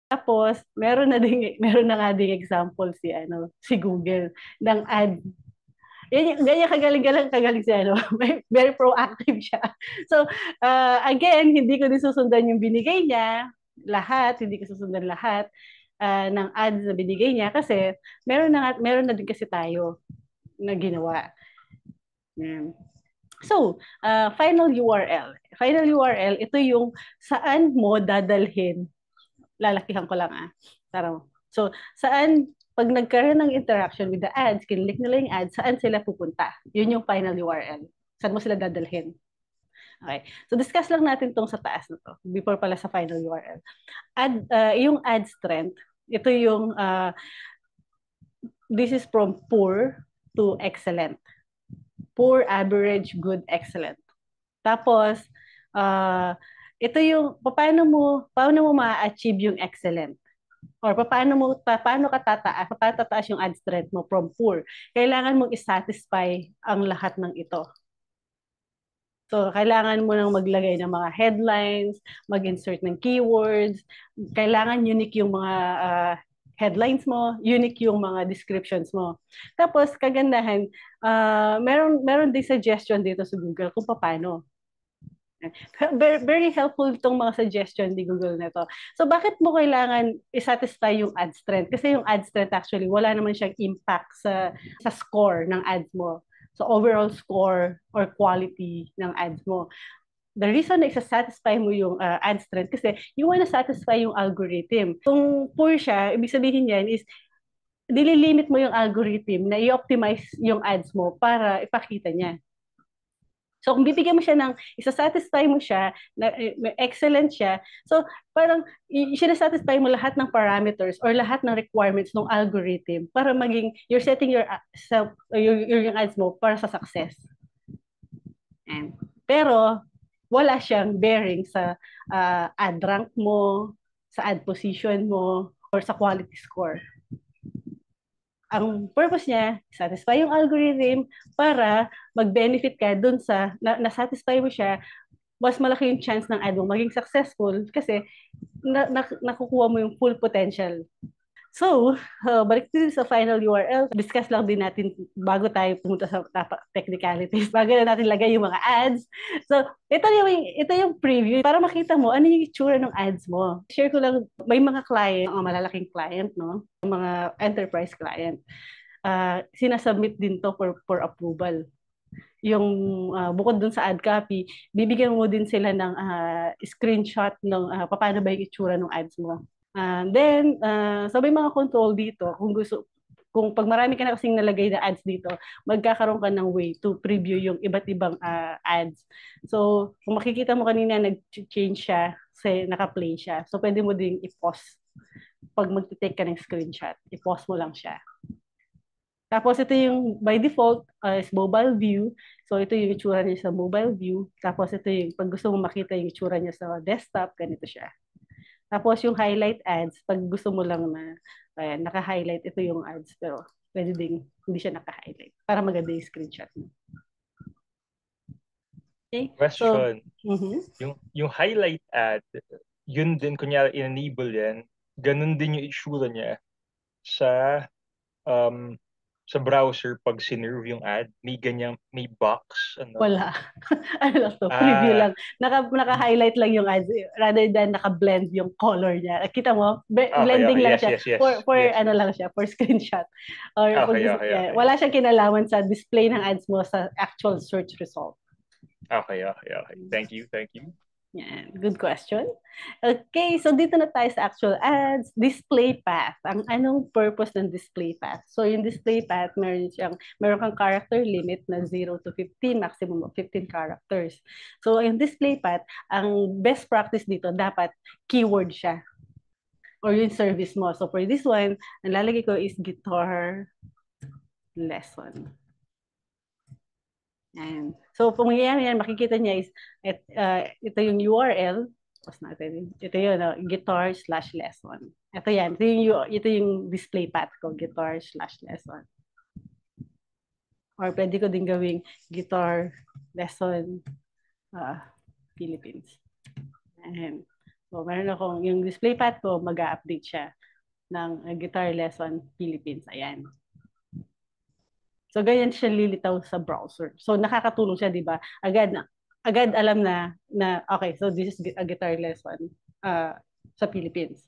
Tapos, meron na nga ding example si Google ng ad. Ganyan kagaling si very proactive siya. So, again, hindi ko din susundan yung binigay niya, hindi ko susundan lahat ng ads na binigay niya kasi meron na din kasi tayo na ginawa. Yan. So, final URL. Final URL, ito yung saan mo dadalhin. Lalakihan ko lang Tara. So, pag nagkaroon ng interaction with the ads, kinlik nila yung ads, saan sila pupunta? Yun yung final URL. Saan mo sila dadalhin? Okay. So, discuss lang natin tong sa taas na to, before pala sa final URL. Yung ad strength, ito yung, this is from poor to excellent. Poor, average, good, excellent. Tapos, ito yung, paano mo ma-achieve yung excellent? Or paano tataas yung ad strength mo from poor? Kailangan mong isatisfy ang lahat ng ito. So, kailangan mo nang maglagay ng mga headlines, mag-insert ng keywords, kailangan unique yung mga headlines mo, unique yung mga descriptions mo. Tapos, kagandahan, meron din suggestion dito sa Google kung paano. Very, very helpful itong mga suggestion ni Google nito. So, bakit mo kailangan isatisfy yung ad strength? Kasi yung ad strength actually, wala naman siyang impact sa score ng ads mo. So, overall score or quality ng ads mo. The reason na isa-satisfy mo yung ad strength kasi you wanna satisfy yung algorithm. Kung poor siya, ibig sabihin yan is dililimit mo yung algorithm na i-optimize yung ads mo para ipakita niya. So, kung bibigyan mo siya isa-satisfy mo siya, na excellent siya, so parang sinasatisfy mo lahat ng parameters or lahat ng requirements ng algorithm para you're setting yung ads mo para sa success. Pero, wala siyang bearing sa ad rank mo, sa ad position mo, or sa quality score. Ang purpose niya, satisfy yung algorithm para mag-benefit ka dun na-satisfy mo siya, mas malaki yung chance ng ad mo maging successful kasi nakukuha mo yung full potential. So, balik din sa final URL, discuss lang din natin bago tayo pumunta sa technicalities, bago na natin lagay yung mga ads. So, ito yung preview para makita mo ano yung itsura ng ads mo. Share ko lang, may mga client, mga malalaking client, no? Mga enterprise client. Sinasubmit din to for approval. Yung bukod dun sa ad copy, bibigyan mo din sila ng screenshot ng paano ba yung itsura ng ads mo. Then, so may mga control dito. Kung pag marami ka na kasing nalagay na ads dito, magkakaroon ka ng way to preview yung iba't ibang ads. So, kung makikita mo kanina, nag-change siya, naka-play siya. So, pwede mo ding i-pause. Pag mag-take ka ng screenshot, i-pause mo lang siya. Tapos ito yung by default is mobile view. So ito yung itsura niya sa mobile view. Tapos ito yung pag gusto mo makita yung itsura niya sa desktop, ganito siya. Tapos yung highlight ads, pag gusto mo lang na naka-highlight, ito yung ads. Pero pwede ding hindi siya naka-highlight para maganda yung screenshot mo. Okay? So, Question. Yung highlight ad, yun din, kunyari, in-enable yan, ganun din yung itsura niya sa sa browser pag sinerve yung ad, may box, ano? wala. Ano lang to, preview lang. Naka-highlight lang yung ads rather than naka-blend yung color niya. Kita mo, blending Okay. lang Yes, siya yes, yes. for Yes, ano yes. lang siya, for screenshot. Or Okay. wala siyang kinalaman sa display ng ads mo sa actual search result. Okay. Thank you. Yan. Good question. Okay, so dito na tayo sa actual ads. Display path. Anong purpose ng display path? So yung display path, meron kang character limit na 0 to 15, maximum of 15 characters. So yung display path, ang best practice dito, dapat keyword siya or yung service mo. So for this one, ang lalagay ko is guitar lesson. Yan. So, kung yan, makikita niya is, ito yung URL, tapos natin, ito yun, guitar/lesson. Ito yan, ito yung display path ko, guitar/lesson. Or pwede ko din gawing guitar lesson Philippines. And So, meron akong, yung display path ko, mag-update siya ng Guitar Lesson Philippines. Ayan. So, ganyan siya lilitaw sa browser. So, nakakatulong siya, di ba? Agad alam na, okay, so this is a guitar lesson sa Philippines.